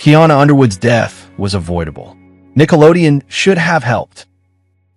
Kianna Underwood's death was avoidable. Nickelodeon should have helped.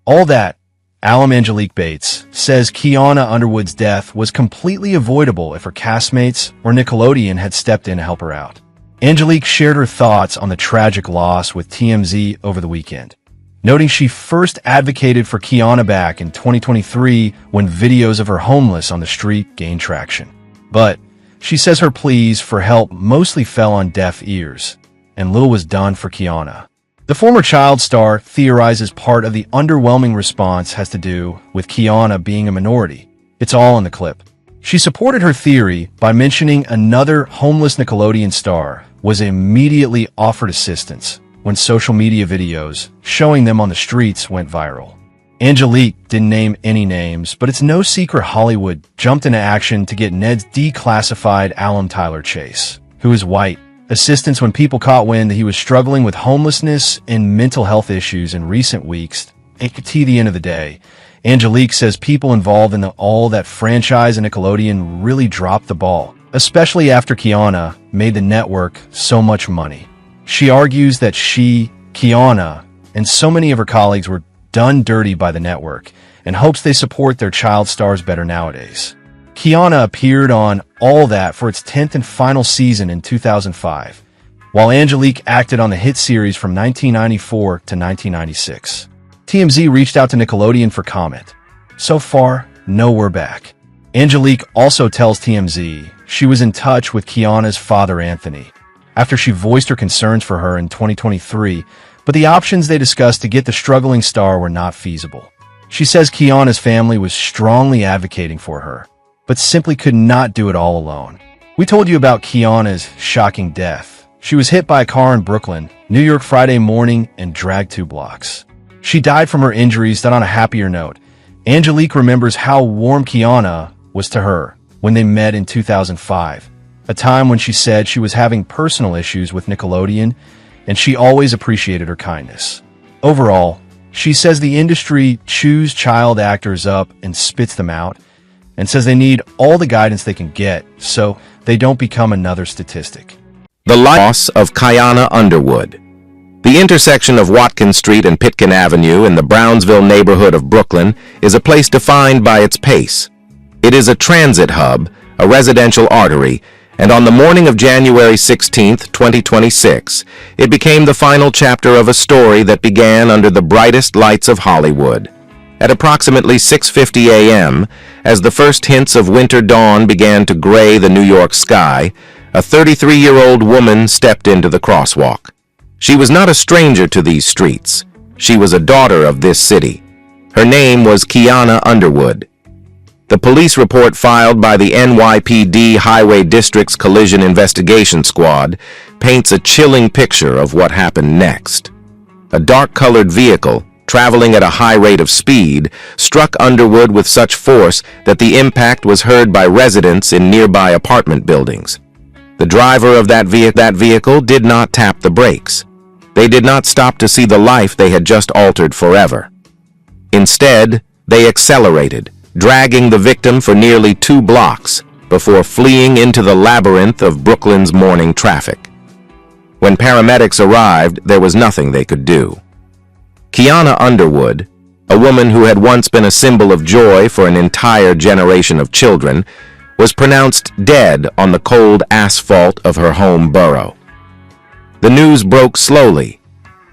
All that, alum Angelique Bates says Kianna Underwood's death was completely avoidable if her castmates or Nickelodeon had stepped in to help her out. Angelique shared her thoughts on the tragic loss with TMZ over the weekend, noting she first advocated for Kianna back in 2023 when videos of her homeless on the street gained traction. But she says her pleas for help mostly fell on deaf ears, and little was done for Kianna. The former child star theorizes part of the underwhelming response has to do with Kianna being a minority. It's all in the clip. She supported her theory by mentioning another homeless Nickelodeon star was immediately offered assistance when social media videos showing them on the streets went viral. Angelique didn't name any names, but it's no secret Hollywood jumped into action to get Ned's declassified alum Tyler Chase, who is white, assistance when people caught wind that he was struggling with homelessness and mental health issues in recent weeks. At the end of the day, Angelique says people involved in the All That franchise and Nickelodeon really dropped the ball, especially after Kianna made the network so much money. She argues that she, Kianna, and so many of her colleagues were done dirty by the network and hopes they support their child stars better nowadays. Kianna appeared on All That for its 10th and final season in 2005, while Angelique acted on the hit series from 1994 to 1996. TMZ reached out to Nickelodeon for comment. So far, no word back. Angelique also tells TMZ she was in touch with Kianna's father Anthony after she voiced her concerns for her in 2023, but the options they discussed to get the struggling star were not feasible. She says Kianna's family was strongly advocating for her, but simply could not do it all alone. We told you about Kianna's shocking death. She was hit by a car in Brooklyn, New York Friday morning and dragged 2 blocks. She died from her injuries. That on a happier note, Angelique remembers how warm Kianna was to her when they met in 2005, a time when she said she was having personal issues with Nickelodeon and she always appreciated her kindness. Overall, she says the industry chews child actors up and spits them out, and says they need all the guidance they can get so they don't become another statistic. The loss of Kianna Underwood. The intersection of Watkins Street and Pitkin Avenue in the Brownsville neighborhood of Brooklyn is a place defined by its pace. It is a transit hub, a residential artery, and on the morning of January 16, 2026, it became the final chapter of a story that began under the brightest lights of Hollywood. At approximately 6:50 a.m., as the first hints of winter dawn began to gray the New York sky, a 33-year-old woman stepped into the crosswalk. She was not a stranger to these streets. She was a daughter of this city. Her name was Kianna Underwood. The police report filed by the NYPD Highway District's Collision Investigation Squad paints a chilling picture of what happened next. A dark-colored vehicle, traveling at a high rate of speed, struck Underwood with such force that the impact was heard by residents in nearby apartment buildings. The driver of that vehicle did not tap the brakes. They did not stop to see the life they had just altered forever. Instead, they accelerated, dragging the victim for nearly 2 blocks before fleeing into the labyrinth of Brooklyn's morning traffic. When paramedics arrived, there was nothing they could do. Kianna Underwood, a woman who had once been a symbol of joy for an entire generation of children, was pronounced dead on the cold asphalt of her home borough. The news broke slowly,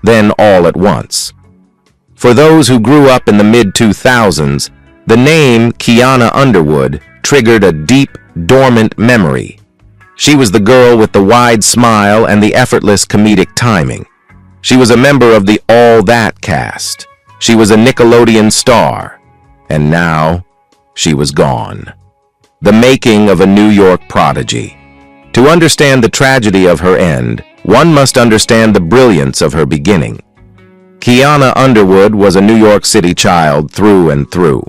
then all at once. For those who grew up in the mid-2000s, the name Kianna Underwood triggered a deep, dormant memory. She was the girl with the wide smile and the effortless comedic timing. She was a member of the All That cast. She was a Nickelodeon star. And now, she was gone. The making of a New York prodigy. To understand the tragedy of her end, one must understand the brilliance of her beginning. Kianna Underwood was a New York City child through and through.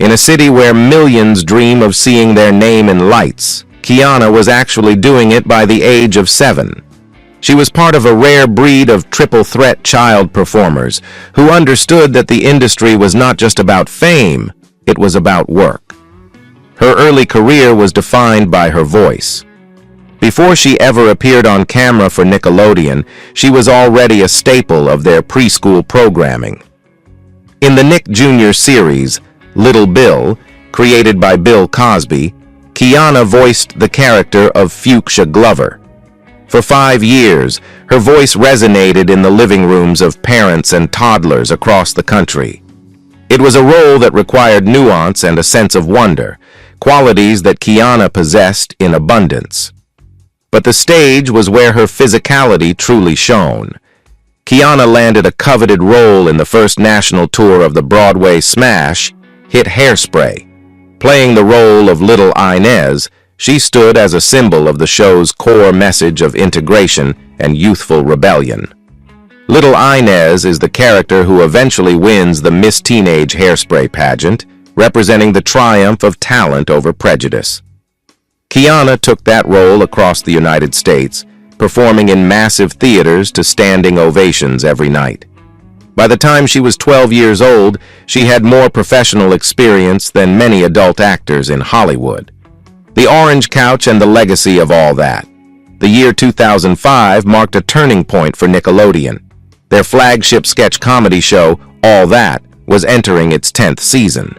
In a city where millions dream of seeing their name in lights, Kianna was actually doing it by the age of 7. She was part of a rare breed of triple-threat child performers who understood that the industry was not just about fame, it was about work. Her early career was defined by her voice. Before she ever appeared on camera for Nickelodeon, she was already a staple of their preschool programming. In the Nick Jr. series, Little Bill, created by Bill Cosby, Kianna voiced the character of Fuchsia Glover. For 5 years, her voice resonated in the living rooms of parents and toddlers across the country. It was a role that required nuance and a sense of wonder, qualities that Kianna possessed in abundance. But the stage was where her physicality truly shone. Kianna landed a coveted role in the first national tour of the Broadway smash hit Hairspray. Playing the role of Little Inez, she stood as a symbol of the show's core message of integration and youthful rebellion. Little Inez is the character who eventually wins the Miss Teenage Hairspray pageant, representing the triumph of talent over prejudice. Kianna took that role across the United States, performing in massive theaters to standing ovations every night. By the time she was 12 years old, she had more professional experience than many adult actors in Hollywood. The orange couch and the legacy of all that. The year 2005 marked a turning point for Nickelodeon. Their flagship sketch comedy show, All That, was entering its 10th season.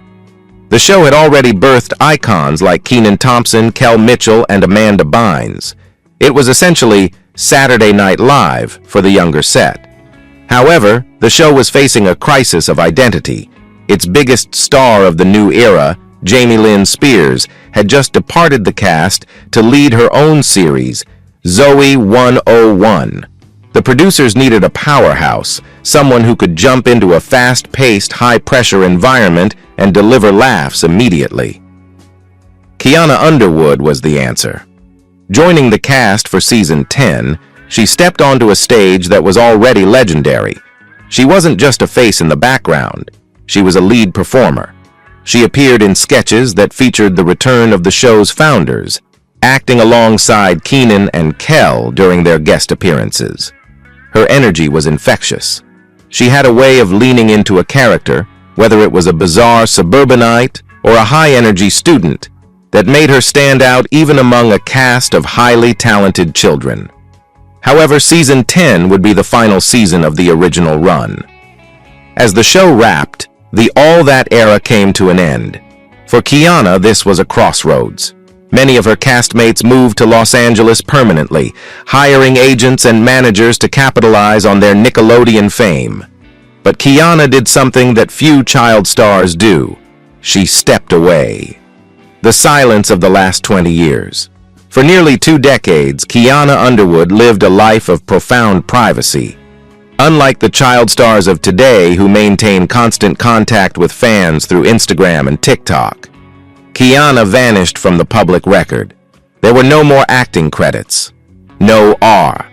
The show had already birthed icons like Kenan Thompson, Kel Mitchell, and Amanda Bynes. It was essentially Saturday Night Live for the younger set. However, the show was facing a crisis of identity. Its biggest star of the new era, Jamie Lynn Spears, had just departed the cast to lead her own series, Zoe 101. The producers needed a powerhouse, someone who could jump into a fast-paced, high-pressure environment and deliver laughs immediately. Kianna Underwood was the answer. Joining the cast for season 10, she stepped onto a stage that was already legendary. She wasn't just a face in the background. She was a lead performer. She appeared in sketches that featured the return of the show's founders, acting alongside Kenan and Kel during their guest appearances. Her energy was infectious. She had a way of leaning into a character, whether it was a bizarre suburbanite or a high-energy student, that made her stand out even among a cast of highly talented children. However, season 10 would be the final season of the original run. As the show wrapped, the All That era came to an end. For Kianna, this was a crossroads. Many of her castmates moved to Los Angeles permanently, hiring agents and managers to capitalize on their Nickelodeon fame. But Kianna did something that few child stars do. She stepped away. The silence of the last 20 years. For nearly 2 decades, Kianna Underwood lived a life of profound privacy. Unlike the child stars of today who maintain constant contact with fans through Instagram and TikTok, Kianna vanished from the public record. There were no more acting credits. No R.